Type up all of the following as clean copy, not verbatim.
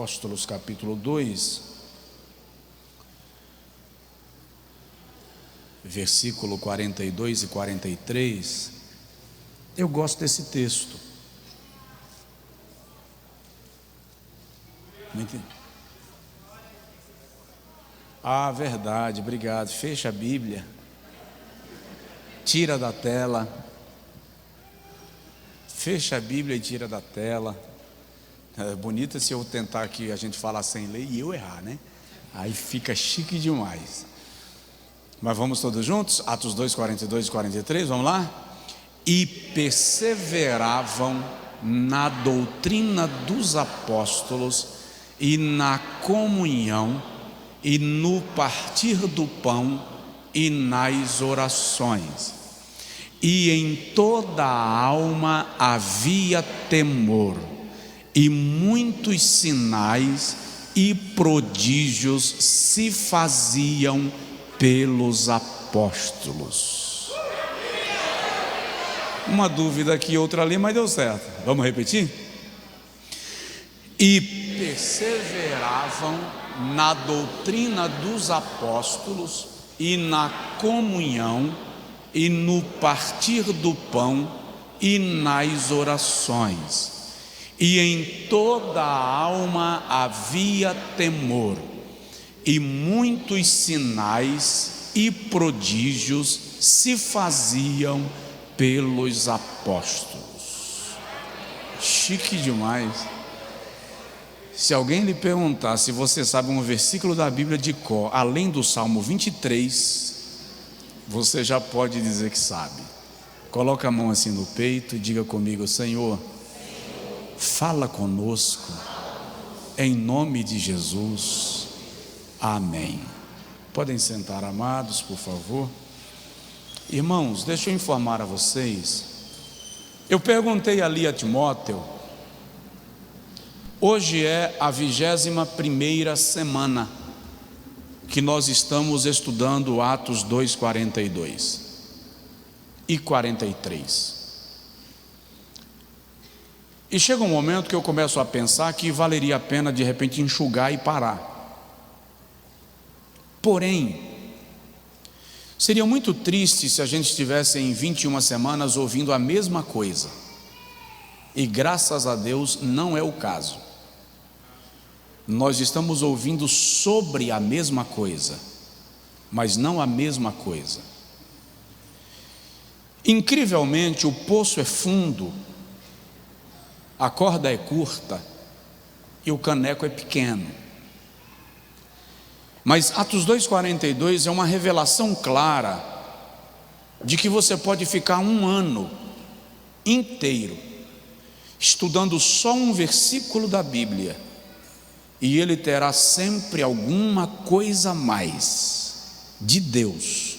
Apóstolos, capítulo 2, versículo 42 e 43, eu gosto desse texto. Ah, verdade, obrigado. Fecha a Bíblia, tira da tela, fecha a Bíblia e tira da tela. É bonito se eu tentar aqui a gente falar sem ler e eu errar, né? Aí fica chique demais. Mas vamos todos juntos? Atos 2, 42 e 43, vamos lá? E perseveravam na doutrina dos apóstolos e na comunhão e no partir do pão e nas orações. E em toda a alma havia temor, e muitos sinais e prodígios se faziam pelos apóstolos. Uma dúvida aqui, outra ali, mas deu certo. Vamos repetir? E perseveravam na doutrina dos apóstolos e na comunhão e no partir do pão e nas orações. E em toda a alma havia temor, e muitos sinais e prodígios se faziam pelos apóstolos. Chique demais. Se alguém lhe perguntar se você sabe um versículo da Bíblia de cor, além do Salmo 23, você já pode dizer que sabe. Coloca a mão assim no peito e diga comigo: Senhor, fala conosco, em nome de Jesus, amém. Podem sentar, amados, por favor. Irmãos, deixa eu informar a vocês, eu perguntei ali a Timóteo, hoje é a 21ª semana que nós estamos estudando Atos 2, 42 e 43. E chega um momento que eu começo a pensar que valeria a pena de repente enxugar e parar. Porém, seria muito triste se a gente estivesse em 21 semanas ouvindo a mesma coisa. E graças a Deus não é o caso. Nós estamos ouvindo sobre a mesma coisa, mas não a mesma coisa. Incrivelmente, o poço é fundo, a corda é curta e o caneco é pequeno. Mas Atos 2,42 é uma revelação clara de que você pode ficar um ano inteiro estudando só um versículo da Bíblia e ele terá sempre alguma coisa a mais de Deus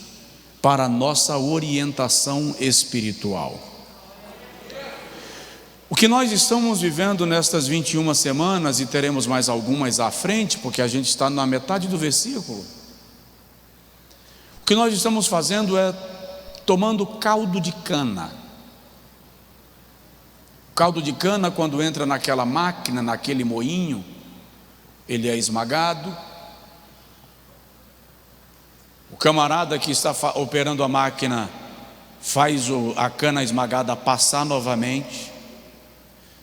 para a nossa orientação espiritual. O que nós estamos vivendo nestas 21 semanas, e teremos mais algumas à frente, porque a gente está na metade do versículo, o que nós estamos fazendo é tomando caldo de cana. Caldo de cana, quando entra naquela máquina, naquele moinho, ele é esmagado. O camarada que está operando a máquina faz a cana esmagada passar novamente,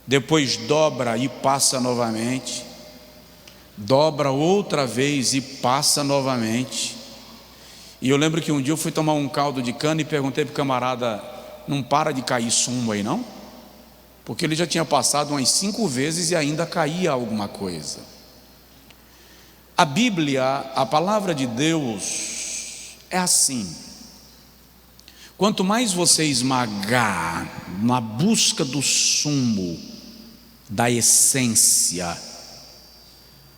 depois dobra e passa novamente, dobra outra vez e passa novamente. E eu lembro que um dia eu fui tomar um caldo de cana e perguntei para o camarada: não para de cair sumo aí não? Porque ele já tinha passado umas 5 vezes e ainda caía alguma coisa. A Bíblia, a palavra de Deus, é assim: quanto mais você esmagar na busca do sumo, da essência,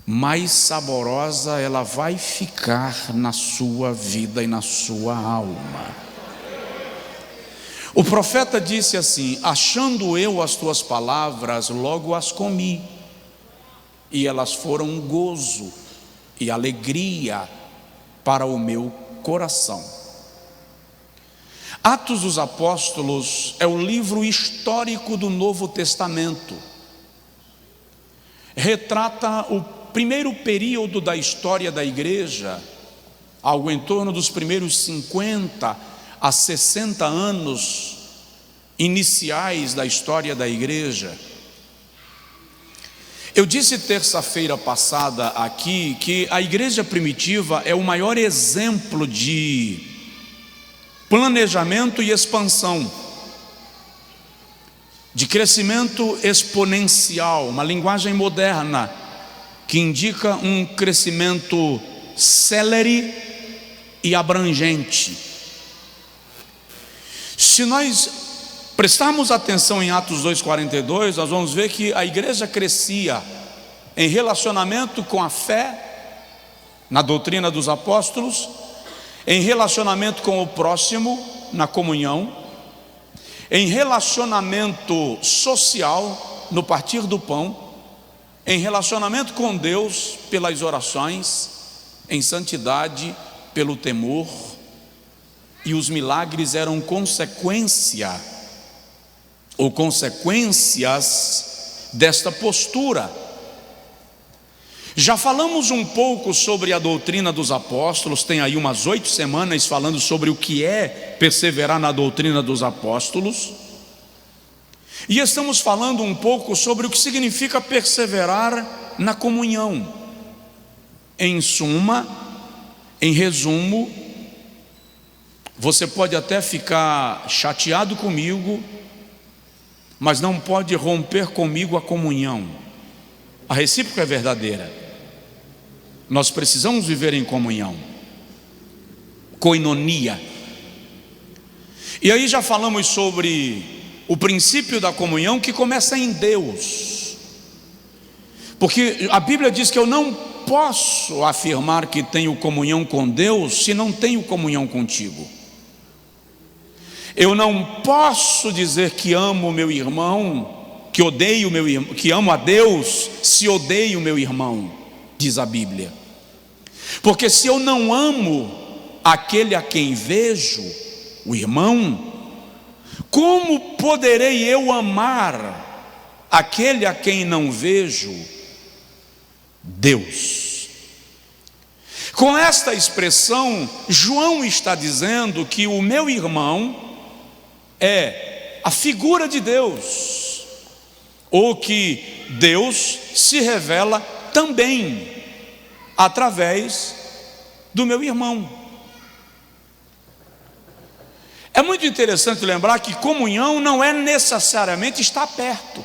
mais saborosa ela vai ficar na sua vida e na sua alma. O profeta disse assim: achando eu as tuas palavras, logo as comi, e elas foram um gozo e alegria para o meu coração. Atos dos Apóstolos é o livro histórico do Novo Testamento. retrata o primeiro período da história da igreja, algo em torno dos primeiros 50 a 60 anos iniciais da história da igreja. Eu disse terça-feira passada aqui que a igreja primitiva é o maior exemplo de planejamento e expansão, de crescimento exponencial, uma linguagem moderna que indica um crescimento célere e abrangente. Se nós prestarmos atenção em Atos 2,42, nós vamos ver que a igreja crescia em relacionamento com a fé, na doutrina dos apóstolos, em relacionamento com o próximo, na comunhão, em relacionamento social, no partir do pão, em relacionamento com Deus, pelas orações, em santidade, pelo temor, e os milagres eram consequência ou consequências desta postura. Já falamos um pouco sobre a doutrina dos apóstolos, tem aí umas 8 semanas falando sobre o que é perseverar na doutrina dos apóstolos, e estamos falando um pouco sobre o que significa perseverar na comunhão. Em suma, em resumo, você pode até ficar chateado comigo, mas não pode romper comigo a comunhão. A recíproca é verdadeira. Nós precisamos viver em comunhão, koinonia. E aí já falamos sobre o princípio da comunhão, que começa em Deus, porque a Bíblia diz que eu não posso afirmar que tenho comunhão com Deus se não tenho comunhão contigo. Eu não posso dizer que amo o meu irmão, que odeio o meu irmão, que amo a Deus, se odeio o meu irmão, diz a Bíblia. Porque se eu não amo aquele a quem vejo, o irmão, como poderei eu amar aquele a quem não vejo, Deus? Com esta expressão, João está dizendo que o meu irmão é a figura de Deus, ou que Deus se revela também através do meu irmão. É muito interessante lembrar que comunhão não é necessariamente estar perto.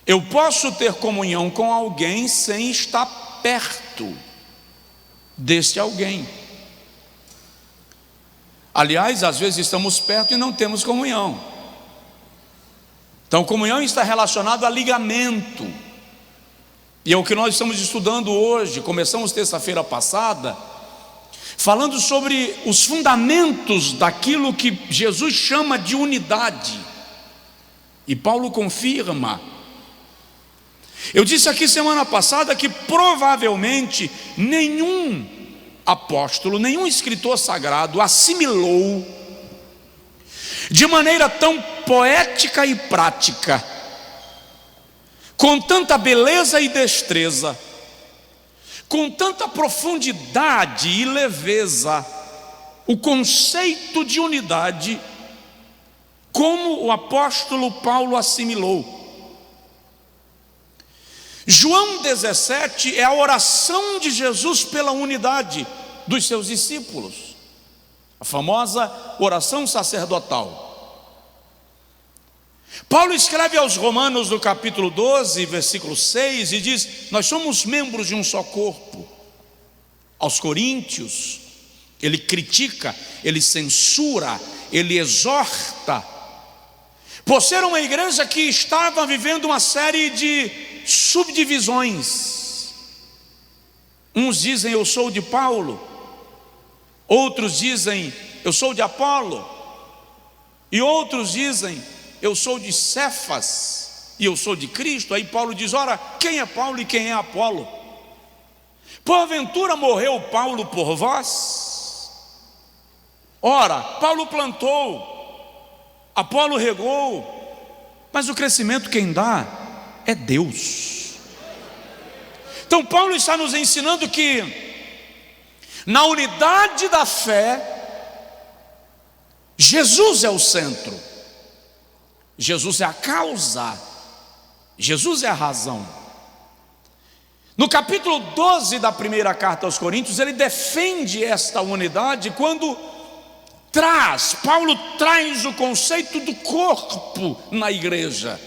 Eu posso ter comunhão com alguém sem estar perto deste alguém. Aliás, às vezes estamos perto e não temos comunhão. Então, comunhão está relacionado a ligamento. E é o que nós estamos estudando hoje. Começamos terça-feira passada falando sobre os fundamentos daquilo que Jesus chama de unidade. E Paulo confirma. Eu disse aqui semana passada que provavelmente nenhum apóstolo, nenhum escritor sagrado assimilou de maneira tão poética e prática, com tanta beleza e destreza, com tanta profundidade e leveza, o conceito de unidade, como o apóstolo Paulo assimilou. João 17 é a oração de Jesus pela unidade dos seus discípulos, a famosa oração sacerdotal. Paulo escreve aos Romanos no capítulo 12, versículo 6, e diz: nós somos membros de um só corpo. Aos Coríntios, ele critica, ele censura, ele exorta, por ser uma igreja que estava vivendo uma série de subdivisões. Uns dizem eu sou de Paulo, outros dizem eu sou de Apolo, e outros dizem eu sou de Cefas e eu sou de Cristo. Aí Paulo diz: ora, quem é Paulo e quem é Apolo? Porventura morreu Paulo por vós? Ora, Paulo plantou, Apolo regou, mas o crescimento quem dá é Deus. Então Paulo está nos ensinando que na unidade da fé, Jesus é o centro, Jesus é a causa, Jesus é a razão. No capítulo 12 da primeira carta aos Coríntios, ele defende esta unidade quando Paulo traz o conceito do corpo na igreja.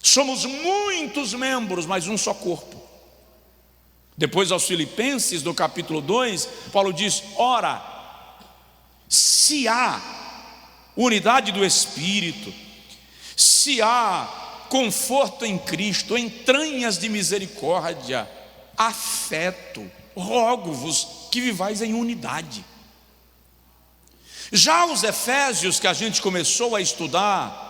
Somos muitos membros, mas um só corpo. Depois aos Filipenses, no capítulo 2, Paulo diz: ora, se há unidade do Espírito, se há conforto em Cristo, entranhas de misericórdia, afeto, rogo-vos que vivais em unidade. Já os Efésios, que a gente começou a estudar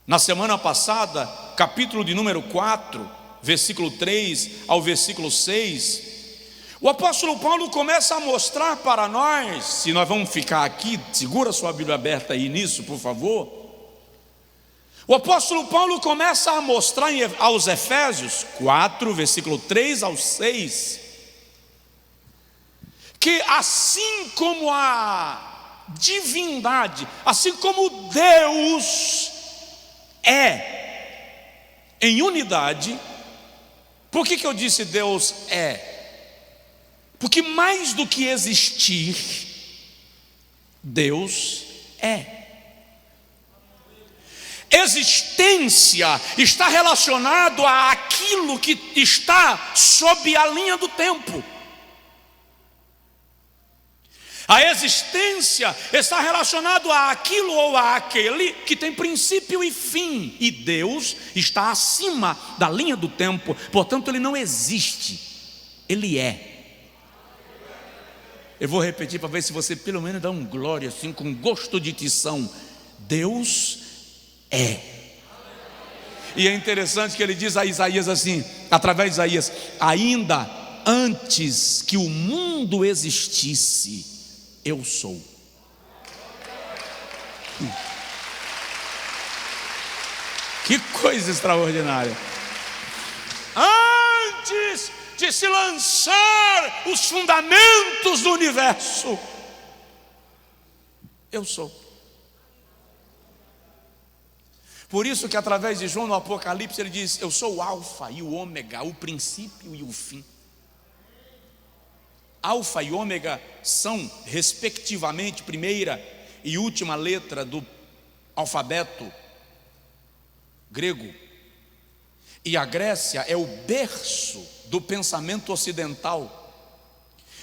na semana passada, capítulo de número 4, versículo 3 ao versículo 6, o apóstolo Paulo começa a mostrar para nós, se nós vamos ficar aqui, segura sua Bíblia aberta aí nisso, por favor. O apóstolo Paulo começa a mostrar aos Efésios 4, versículo 3 ao 6, que assim como a divindade, assim como Deus é em unidade. Por que eu disse Deus é? Porque mais do que existir, Deus é. Existência está relacionado àquilo que está sob a linha do tempo. A existência está relacionado àquilo ou àquele que tem princípio e fim. E Deus está acima da linha do tempo. Portanto, Ele não existe, Ele é. Eu vou repetir para ver se você pelo menos dá um glória assim, com gosto de tição. Deus é. E é interessante que ele diz a Isaías assim, através de Isaías: ainda antes que o mundo existisse, eu sou. Que coisa extraordinária. Antes de se lançar os fundamentos do universo, eu sou. Por isso que através de João no Apocalipse ele diz: eu sou o alfa e o ômega, o princípio e o fim. Alfa e ômega são, respectivamente, primeira e última letra do alfabeto grego. E a Grécia é o berço do pensamento ocidental.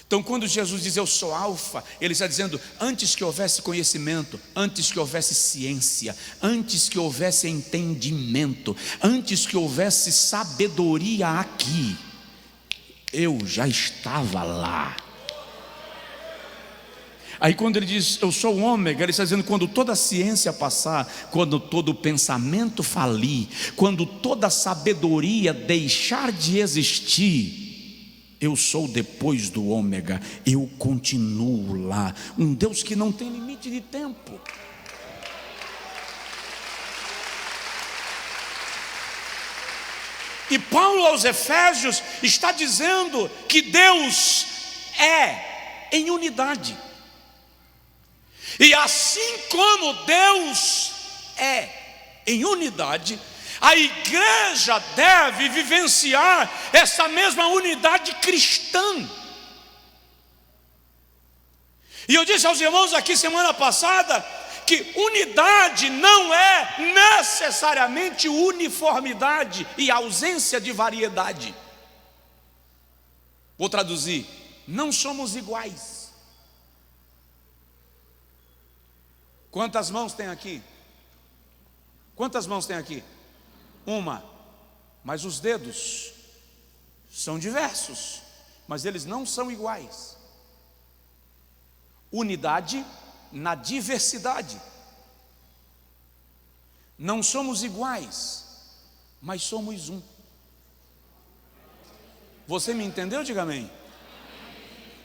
Então, quando Jesus diz eu sou alfa, ele está dizendo: antes que houvesse conhecimento, antes que houvesse ciência, antes que houvesse entendimento, antes que houvesse sabedoria aqui, eu já estava lá. Aí quando ele diz eu sou o ômega, ele está dizendo: quando toda a ciência passar, quando todo o pensamento falir, quando toda a sabedoria deixar de existir, eu sou depois do ômega, eu continuo lá. Um Deus que não tem limite de tempo. E Paulo aos Efésios está dizendo que Deus é em unidade. E assim como Deus é em unidade, a igreja deve vivenciar essa mesma unidade cristã. E eu disse aos irmãos aqui semana passada que unidade não é necessariamente uniformidade e ausência de variedade. Vou traduzir: não somos iguais. Quantas mãos tem aqui? Quantas mãos tem aqui? Uma. Mas os dedos são diversos, mas eles não são iguais. Unidade na diversidade. Não somos iguais, mas somos um. Você me entendeu? Diga amém.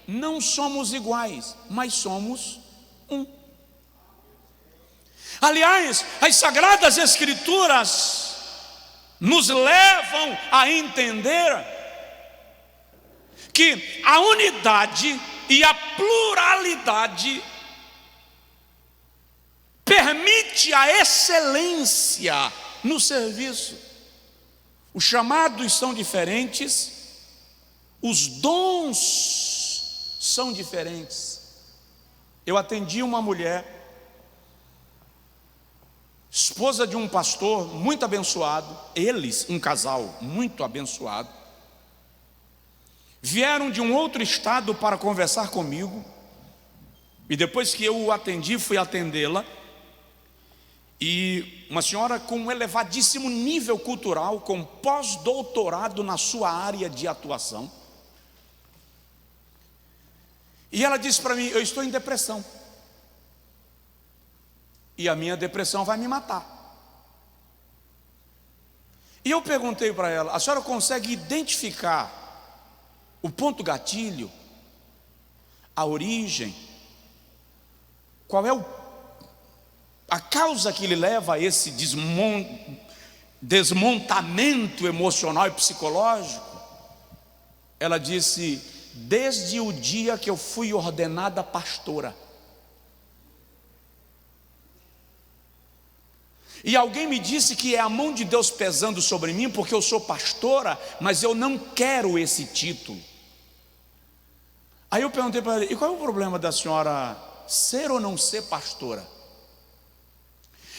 Não somos iguais, mas somos um. Aliás, as Sagradas Escrituras nos levam a entender que a unidade e a pluralidade permite a excelência no serviço. Os chamados são diferentes, os dons são diferentes. Eu atendi uma mulher, esposa de um pastor muito abençoado, eles, um casal muito abençoado, vieram de um outro estado para conversar comigo, e depois que eu o atendi, fui atendê-la, e uma senhora com um elevadíssimo nível cultural, com pós-doutorado na sua área de atuação, e ela disse para mim: eu estou em depressão, e a minha depressão vai me matar. E eu perguntei para ela: a senhora consegue identificar o ponto gatilho, a origem, qual é a causa que lhe leva a esse desmontamento emocional e psicológico? Ela disse: desde o dia que eu fui ordenada pastora. E alguém me disse que é a mão de Deus pesando sobre mim, porque eu sou pastora, mas eu não quero esse título. Aí eu perguntei para ela: e qual é o problema da senhora ser ou não ser pastora?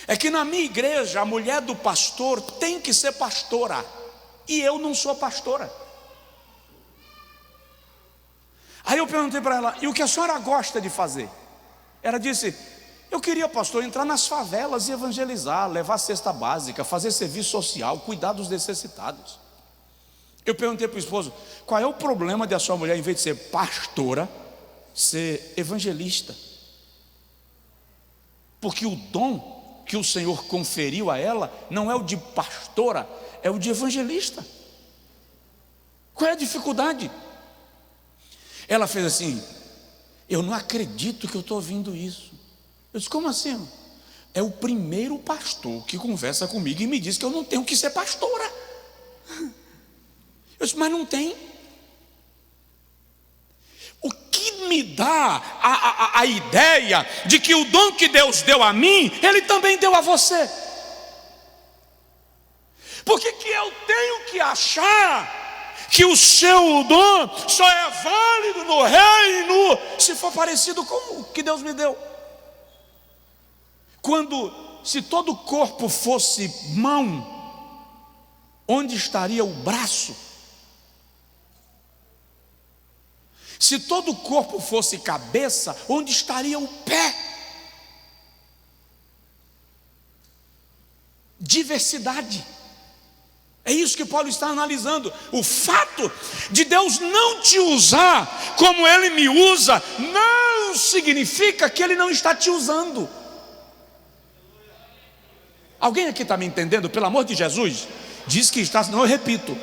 É que na minha igreja a mulher do pastor tem que ser pastora, e eu não sou pastora. Aí eu perguntei para ela: e o que a senhora gosta de fazer? Ela disse: eu queria, pastor, entrar nas favelas e evangelizar, levar cesta básica, fazer serviço social, cuidar dos necessitados. Eu perguntei para o esposo: qual é o problema de a sua mulher, em vez de ser pastora, ser evangelista? Porque o dom que o Senhor conferiu a ela não é o de pastora, é o de evangelista. Qual é a dificuldade? Ela fez assim: eu não acredito que eu estou ouvindo isso. Eu disse: como assim? É o primeiro pastor que conversa comigo e me diz que eu não tenho que ser pastora. Eu disse: mas não tem. O que me dá a ideia de que o dom que Deus deu a mim, Ele também deu a você? Por que eu tenho que achar que o seu dom só é válido no reino se for parecido com o que Deus me deu? Se todo o corpo fosse mão, onde estaria o braço? Se todo o corpo fosse cabeça, onde estaria o pé? Diversidade. É isso que Paulo está analisando. O fato de Deus não te usar como Ele me usa, não significa que Ele não está te usando. Alguém aqui está me entendendo? Pelo amor de Jesus, diz que está, senão eu repito.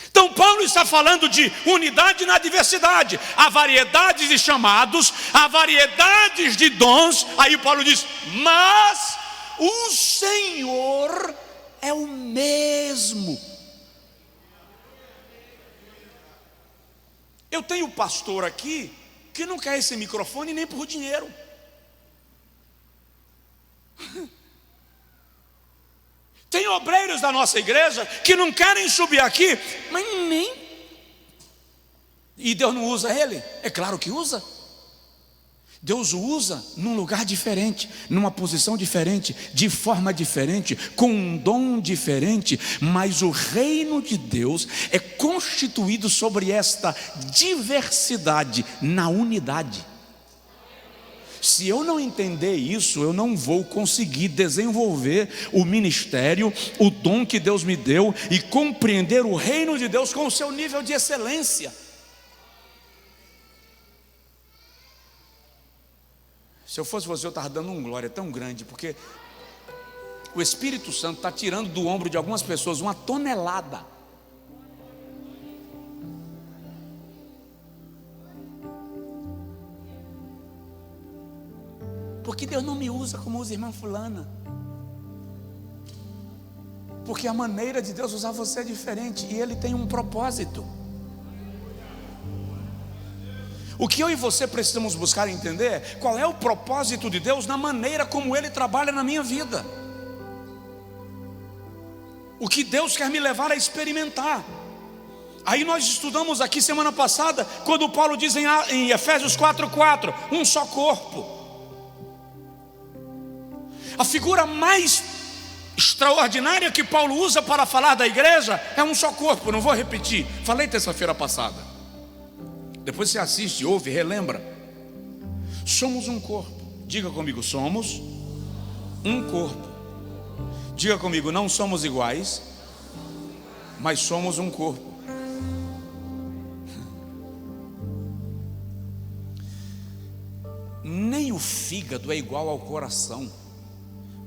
Então Paulo está falando de unidade na diversidade. Há variedades de chamados, há variedades de dons. Aí Paulo diz: mas o Senhor é o mesmo. Eu tenho pastor aqui que não quer esse microfone nem por dinheiro. Tem obreiros da nossa igreja que não querem subir aqui, mas nem. E Deus não usa ele? É claro que usa. Deus o usa num lugar diferente, numa posição diferente, de forma diferente, com um dom diferente, mas o reino de Deus é constituído sobre esta diversidade na unidade. Se eu não entender isso, eu não vou conseguir desenvolver o ministério, o dom que Deus me deu e compreender o reino de Deus com o seu nível de excelência. Se eu fosse você, eu estava dando uma glória tão grande, porque o Espírito Santo está tirando do ombro de algumas pessoas uma tonelada. porque Deus não me usa como usa a irmã fulana? Porque a maneira de Deus usar você é diferente, e Ele tem um propósito. O que eu e você precisamos buscar entender, qual é o propósito de Deus na maneira como Ele trabalha na minha vida. O que Deus quer me levar a experimentar. Aí nós estudamos aqui semana passada, quando Paulo diz em Efésios 4:4, um só corpo. A figura mais extraordinária que Paulo usa para falar da igreja é um só corpo. Não vou repetir, falei terça-feira passada. Depois você assiste, ouve, relembra. Somos um corpo. Diga comigo, somos um corpo. Diga comigo, não somos iguais, mas somos um corpo. Nem o fígado é igual ao coração,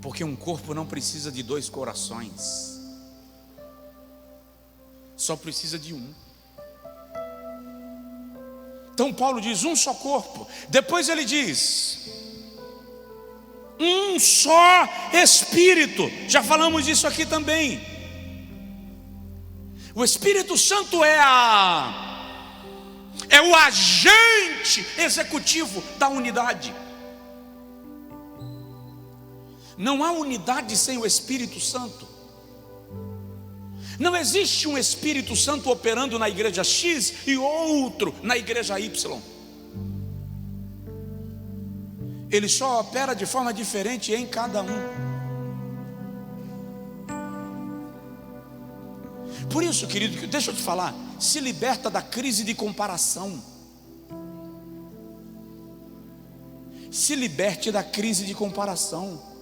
porque um corpo não precisa de dois corações, só precisa de um. Então Paulo diz um só corpo. Depois ele diz um só Espírito. Já falamos disso aqui também. O Espírito Santo é o agente executivo da unidade. Não há unidade sem o Espírito Santo. Não existe um Espírito Santo operando na igreja X e outro na igreja Y. Ele só opera de forma diferente em cada um. Por isso, querido, deixa eu te falar, se liberta da crise de comparação. Se liberte da crise de comparação.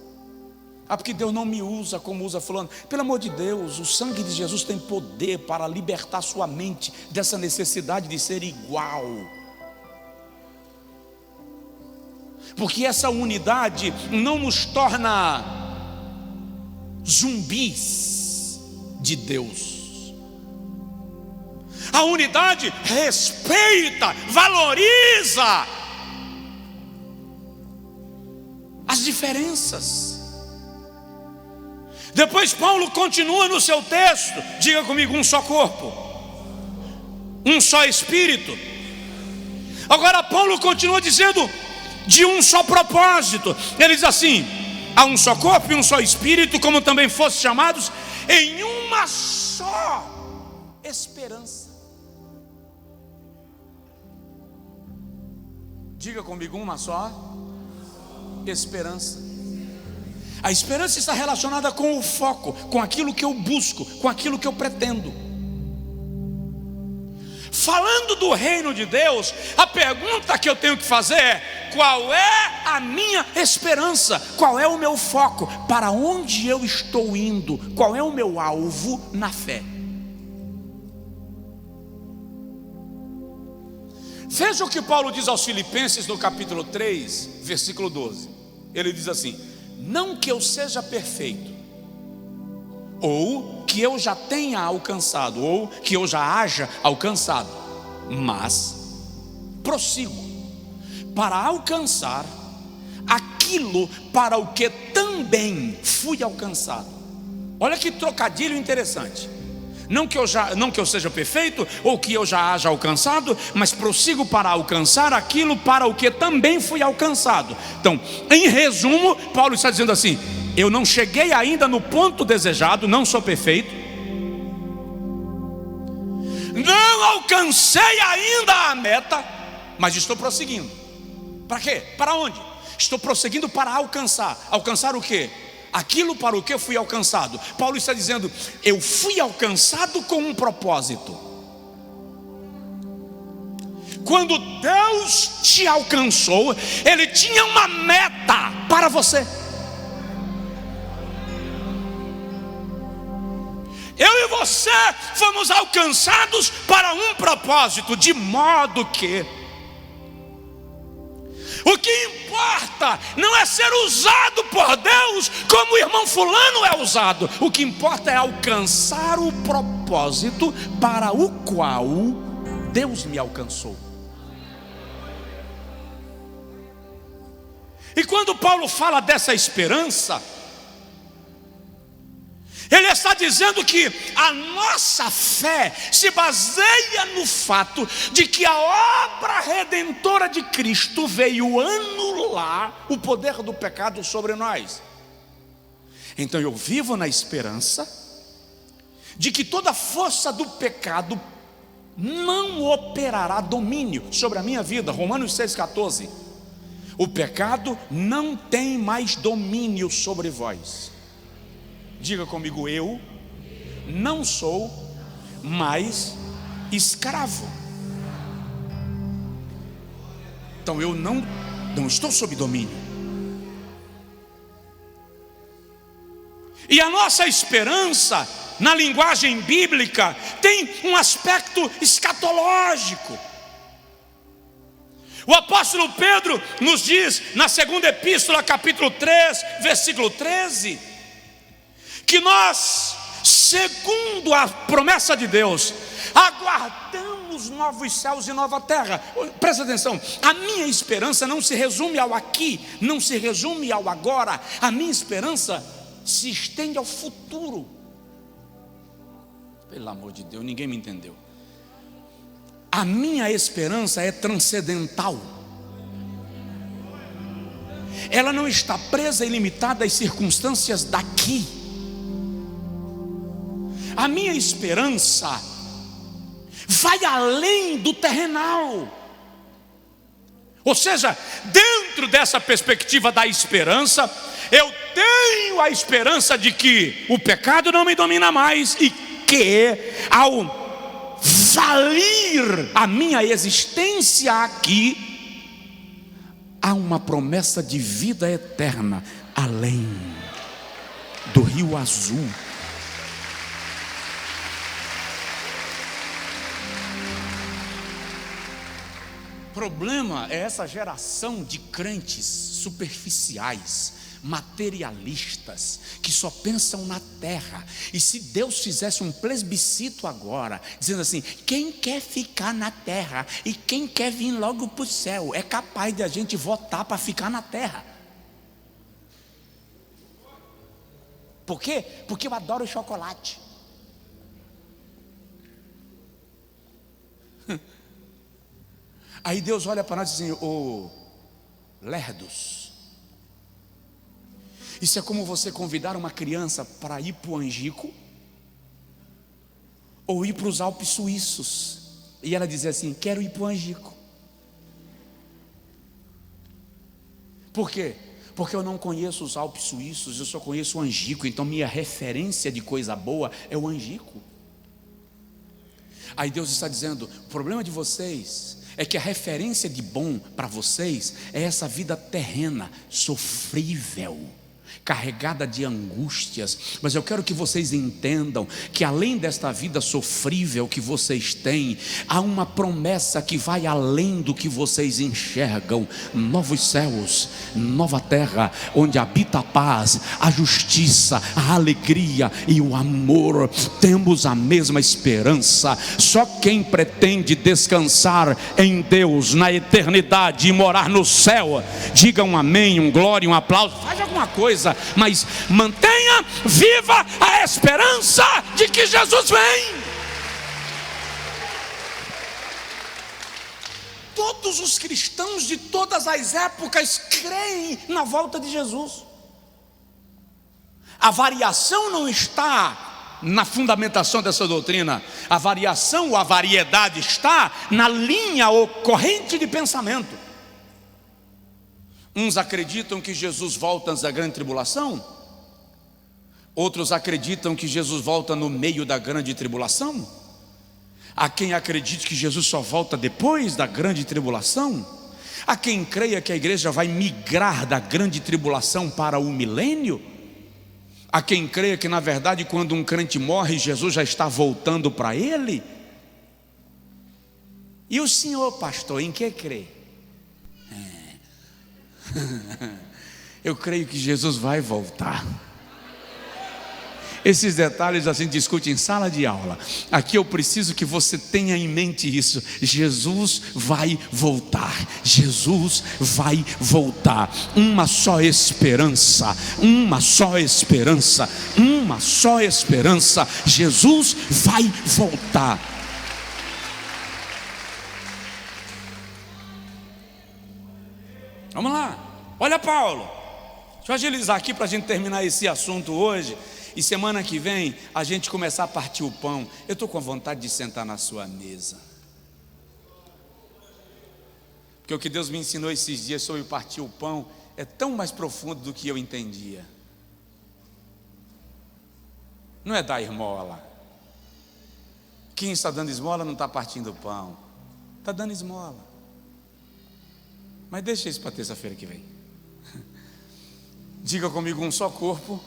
Ah, porque Deus não me usa como usa fulano. Pelo amor de Deus, o sangue de Jesus tem poder para libertar sua mente dessa necessidade de ser igual. Porque essa unidade não nos torna zumbis de Deus. A unidade respeita, valoriza as diferenças. Depois Paulo continua no seu texto. Diga comigo, um só corpo, um só Espírito. Agora Paulo continua dizendo de um só propósito. Ele diz assim: há um só corpo e um só Espírito, como também fossem chamados em uma só esperança. Diga comigo, uma só esperança. A esperança está relacionada com o foco, com aquilo que eu busco, com aquilo que eu pretendo. Falando do reino de Deus, a pergunta que eu tenho que fazer é: qual é a minha esperança? Qual é o meu foco? Para onde eu estou indo? Qual é o meu alvo na fé? Veja o que Paulo diz aos Filipenses no capítulo 3, versículo 12. Ele diz assim: não que eu seja perfeito, ou que eu já tenha alcançado, ou que eu já haja alcançado, mas prossigo para alcançar aquilo para o que também fui alcançado. Olha que trocadilho interessante. Não que eu seja perfeito, ou que eu já haja alcançado, mas prossigo para alcançar aquilo para o que também fui alcançado. Então, em resumo, Paulo está dizendo assim: eu não cheguei ainda no ponto desejado, não sou perfeito, não alcancei ainda a meta, mas estou prosseguindo. Para quê? Para onde? Estou prosseguindo para alcançar. Alcançar o quê? Aquilo para o que eu fui alcançado. Paulo está dizendo: eu fui alcançado com um propósito. Quando Deus te alcançou, Ele tinha uma meta para você. Eu e você fomos alcançados para um propósito, de modo que o que importa não é ser usado por Deus como o irmão fulano é usado. O que importa é alcançar o propósito para o qual Deus me alcançou. E quando Paulo fala dessa esperança, ele está dizendo que a nossa fé se baseia no fato de que a obra redentora de Cristo veio anular o poder do pecado sobre nós. Então eu vivo na esperança de que toda força do pecado não operará domínio sobre a minha vida. Romanos 6,14. O pecado não tem mais domínio sobre vós. Diga comigo: eu não sou mais escravo. Então eu não estou sob domínio. E a nossa esperança, na linguagem bíblica, tem um aspecto escatológico. O apóstolo Pedro nos diz na segunda epístola, capítulo 3, versículo 13, que nós, segundo a promessa de Deus, aguardamos novos céus e nova terra. Presta atenção, a minha esperança não se resume ao aqui, não se resume ao agora. A minha esperança se estende ao futuro. Pelo amor de Deus, ninguém me entendeu. A minha esperança é transcendental. Ela não está presa e limitada às circunstâncias daqui. A minha esperança vai além do terrenal. Ou seja, dentro dessa perspectiva da esperança, eu tenho a esperança de que o pecado não me domina mais e que, ao valir a minha existência aqui, há uma promessa de vida eterna além do Rio Azul. O problema é essa geração de crentes superficiais, materialistas, que só pensam na terra. E se Deus fizesse um plebiscito agora, dizendo assim: quem quer ficar na terra e quem quer vir logo para o céu, é capaz de a gente votar para ficar na terra. Por quê? Porque eu adoro chocolate. Aí Deus olha para nós e diz assim: ô lerdos, isso é como você convidar uma criança para ir para o Angico ou ir para os Alpes Suíços, e ela dizer assim: quero ir para o Angico. Por quê? Porque eu não conheço os Alpes Suíços, eu só conheço o Angico. Então minha referência de coisa boa é o Angico. Aí Deus está dizendo: o problema de vocês é que a referência de bom para vocês é essa vida terrena, sofrível, carregada de angústias. Mas eu quero que vocês entendam que além desta vida sofrível que vocês têm, há uma promessa que vai além do que vocês enxergam: novos céus, nova terra, onde habita a paz, a justiça, a alegria e o amor. Temos a mesma esperança. Só quem pretende descansar em Deus na eternidade e morar no céu, diga um amém, um glória, um aplauso, faz alguma coisa, mas mantenha viva a esperança de que Jesus vem. Todos os cristãos de todas as épocas creem na volta de Jesus. A variação não está na fundamentação dessa doutrina, a variação ou a variedade está na linha ou corrente de pensamento. Uns acreditam que Jesus volta antes da grande tribulação, outros acreditam que Jesus volta no meio da grande tribulação. Há quem acredite que Jesus só volta depois da grande tribulação. Há quem creia que a igreja vai migrar da grande tribulação para o milênio. Há quem creia que na verdade quando um crente morre, Jesus já está voltando para ele. E o senhor, pastor, em que crê? Eu creio que Jesus vai voltar. Esses detalhes a gente discute em sala de aula. Aqui eu preciso que você tenha em mente isso: Jesus vai voltar, Jesus vai voltar. Uma só esperança, uma só esperança, uma só esperança: Jesus vai voltar. Vamos lá, olha Paulo. Deixa eu agilizar aqui para a gente terminar esse assunto hoje, e semana que vem a gente começar a partir o pão. Eu estou com vontade de sentar na sua mesa, porque o que Deus me ensinou esses dias sobre partir o pão é tão mais profundo do que eu entendia. Não é dar esmola. Quem está dando esmola não está partindo o pão, está dando esmola. Mas deixa isso para terça-feira que vem. Diga comigo: um só corpo,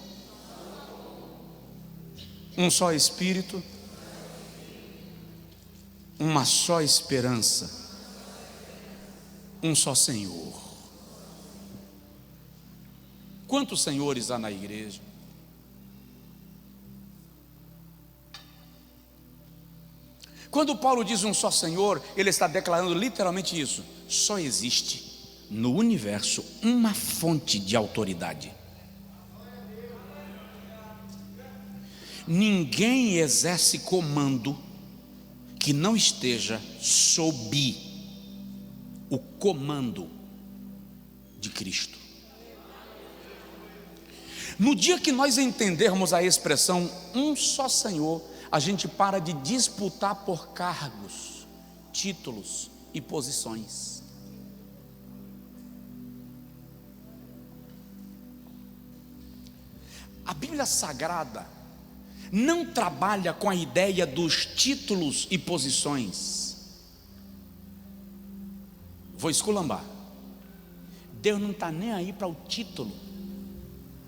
um só Espírito, uma só esperança, um só Senhor. Quantos senhores há na igreja? Quando Paulo diz um só Senhor, ele está declarando literalmente isso: só existe no universo uma fonte de autoridade. Ninguém exerce comando que não esteja sob o comando de Cristo. No dia que nós entendermos a expressão um só Senhor, a gente para de disputar por cargos, títulos e posições. A Bíblia Sagrada não trabalha com a ideia dos títulos e posições. Vou esculambar. Deus não está nem aí para o título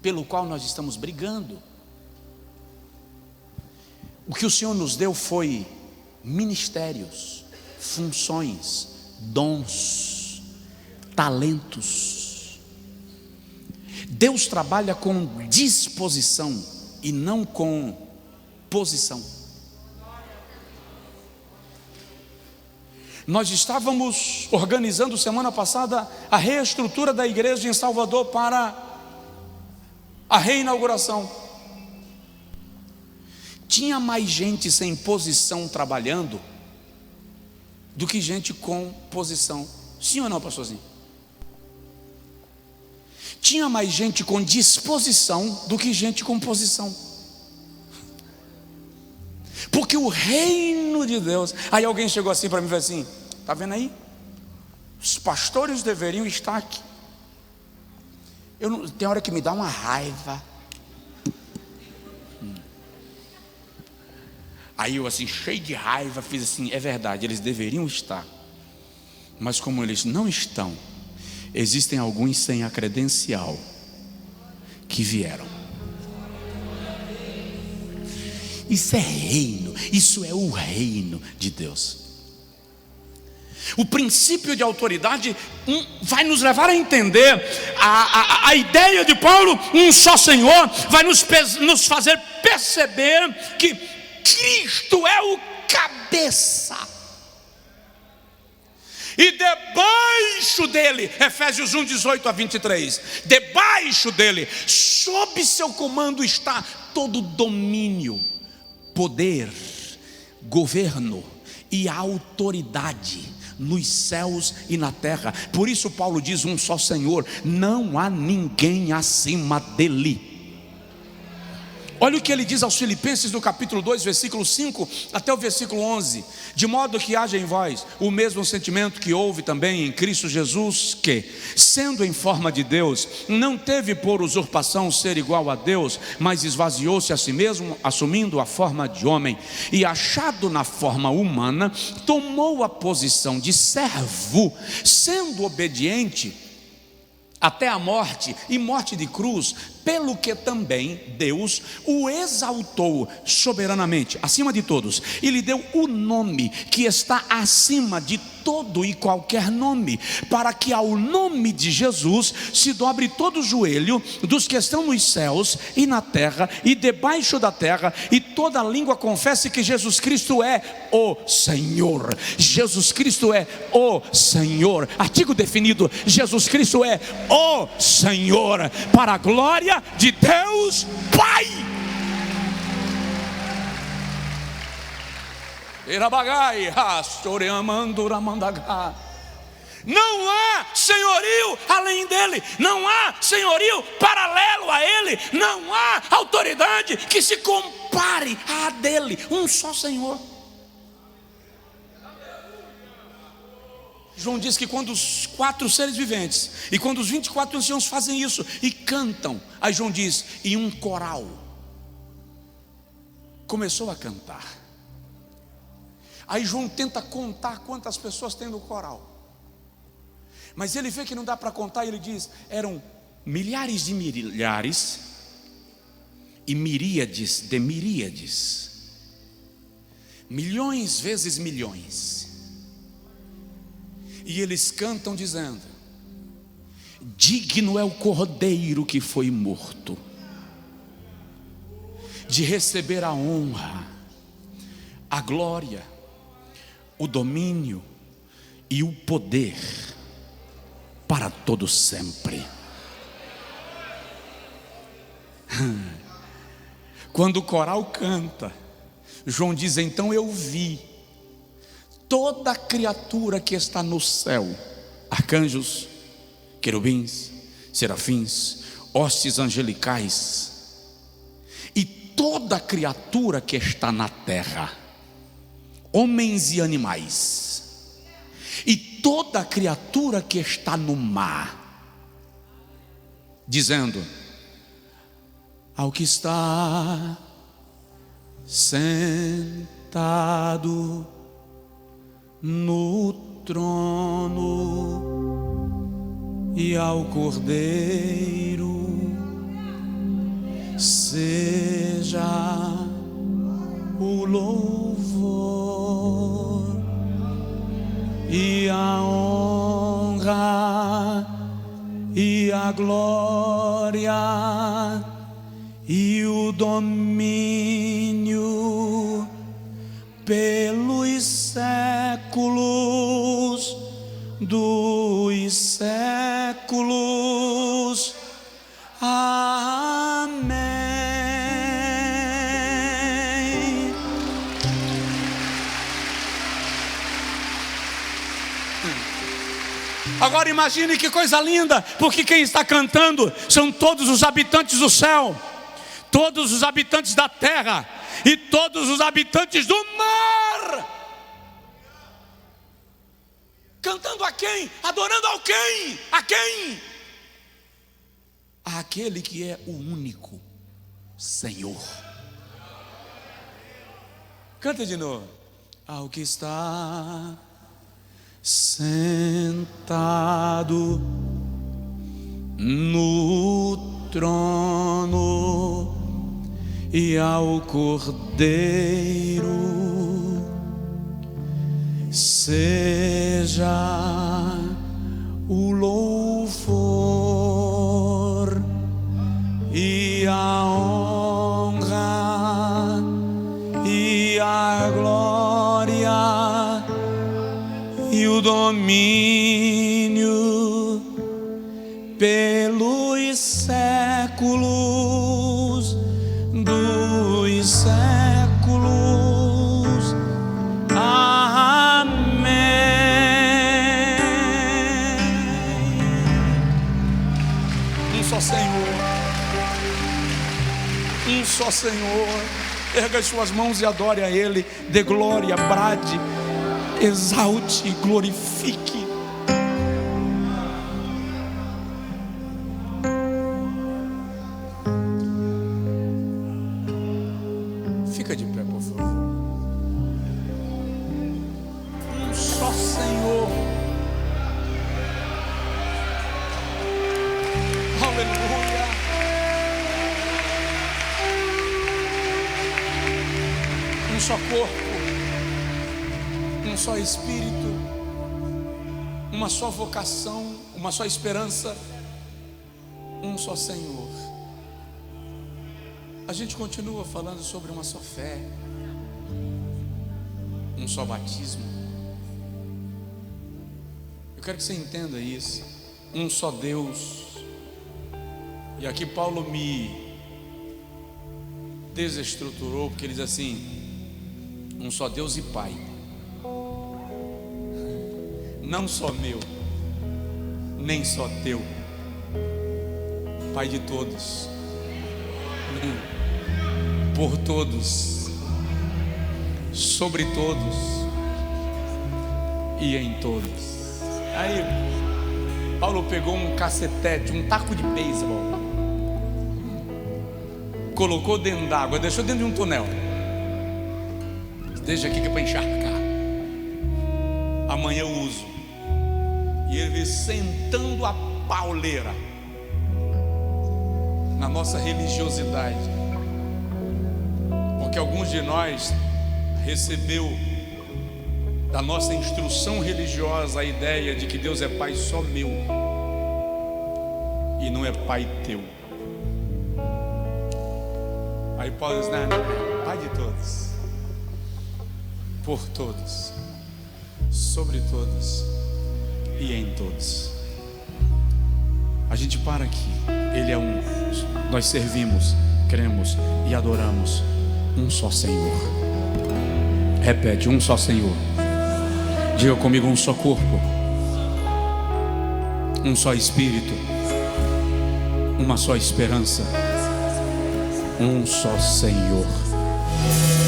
pelo qual nós estamos brigando. O que o Senhor nos deu foi ministérios, funções, dons, talentos. Deus trabalha com disposição e não com posição. Nós estávamos organizando semana passada a reestrutura da igreja em Salvador para a reinauguração. Tinha mais gente sem posição trabalhando do que gente com posição. Sim ou não, pastorzinho? Tinha mais gente com disposição do que gente com posição. Porque o reino de Deus... Aí alguém chegou assim para mim e falou assim: está vendo aí? Os pastores deveriam estar aqui. Tem hora que me dá uma raiva. Aí eu assim, cheio de raiva, fiz assim: é verdade, eles deveriam estar. Mas como eles não estão, existem alguns sem a credencial que vieram. Isso é reino, isso é o reino de Deus. O princípio de autoridade vai nos levar a entender a ideia de Paulo, um só Senhor, vai nos fazer perceber que Cristo é o cabeça. E debaixo dele, Efésios 1, 18 a 23, debaixo dele, sob seu comando está todo domínio, poder, governo e autoridade nos céus e na terra. Por isso Paulo diz: um só Senhor, não há ninguém acima dele. Olha o que ele diz aos Filipenses no capítulo 2, versículo 5 até o versículo 11: de modo que haja em vós o mesmo sentimento que houve também em Cristo Jesus, que, sendo em forma de Deus, não teve por usurpação ser igual a Deus, mas esvaziou-se a si mesmo, assumindo a forma de homem, e achado na forma humana, tomou a posição de servo, sendo obediente até a morte, e morte de cruz. pelo que também Deus o exaltou soberanamente, acima de todos, e lhe deu o nome que está acima de todo e qualquer nome, para que ao nome de Jesus se dobre todo o joelho dos que estão nos céus e na terra e debaixo da terra, e toda língua confesse que Jesus Cristo é o Senhor. Jesus Cristo é o Senhor. Artigo definido: Jesus Cristo é o Senhor, para a glória de Deus Pai. Não há senhorio além dele, não há senhorio paralelo a ele, não há autoridade que se compare à dele. Um só Senhor. João diz que quando os 4 seres viventes e quando os 24 anciãos fazem isso e cantam, aí João diz, e um coral começou a cantar. Aí João tenta contar quantas pessoas tem no coral, mas ele vê que não dá para contar, e ele diz, eram milhares de milhares e miríades de miríades, milhões vezes milhões. E eles cantam dizendo, digno é o cordeiro que foi morto de receber a honra, a glória, o domínio e o poder para todo sempre. Quando o coral canta, João diz, então eu vi toda criatura que está no céu, arcanjos, querubins, serafins, hostes angelicais, e toda criatura que está na terra, homens e animais, e toda criatura que está no mar, dizendo, ao que está sentado no trono e ao Cordeiro seja o louvor e a honra e a glória e o domínio pelos séculos dos séculos. Amém. Agora imagine que coisa linda, porque quem está cantando são todos os habitantes do céu, todos os habitantes da terra e todos os habitantes do mar. Cantando a quem? Adorando ao quem? A quem? Aquele que é o único Senhor. Canta de novo. Ao que está sentado no trono e ao Cordeiro seja o louvor e a honra e a glória e o domínio pelos séculos dos séculos. Amém. Um só Senhor, um só Senhor. Erga as suas mãos e adore a Ele, dê glória, brade, exalte, glorifique. Fica de pé, por favor. Um só Senhor. Aleluia. um só corpo, um só espírito, uma só vocação, uma só esperança, um só Senhor. A gente continua falando sobre uma só fé, um só batismo. Eu quero que você entenda isso. Um só Deus. E aqui Paulo me desestruturou, porque ele diz assim: um só Deus e Pai, não só meu, nem só teu, Pai de todos, por todos, sobre todos e em todos. Aí Paulo pegou um cacetete, um taco de beisebol, colocou dentro d'água, deixou dentro de um túnel. Deixa aqui que é para encharcar, amanhã eu uso. E ele veio sentando a pauleira na nossa religiosidade, porque alguns de nós recebeu da nossa instrução religiosa a ideia de que Deus é Pai só meu e não é Pai teu. Aí Paulo diz: não, Pai de todos, por todos, sobre todos e em todos. A gente para aqui. Ele é um. Nós servimos, cremos e adoramos um só Senhor. Repete: um só Senhor. Diga comigo: um só corpo, um só Espírito, uma só esperança, um só Senhor.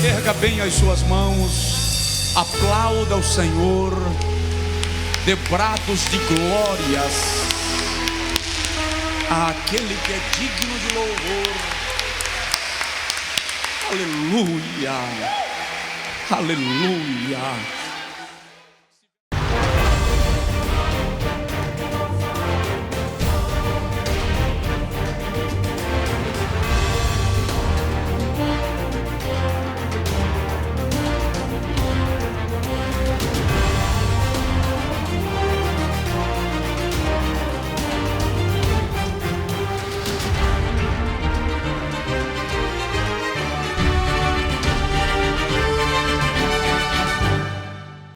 Erga bem as suas mãos, aplauda o Senhor, dê brados de glórias àquele que é digno de louvor. Aleluia, aleluia.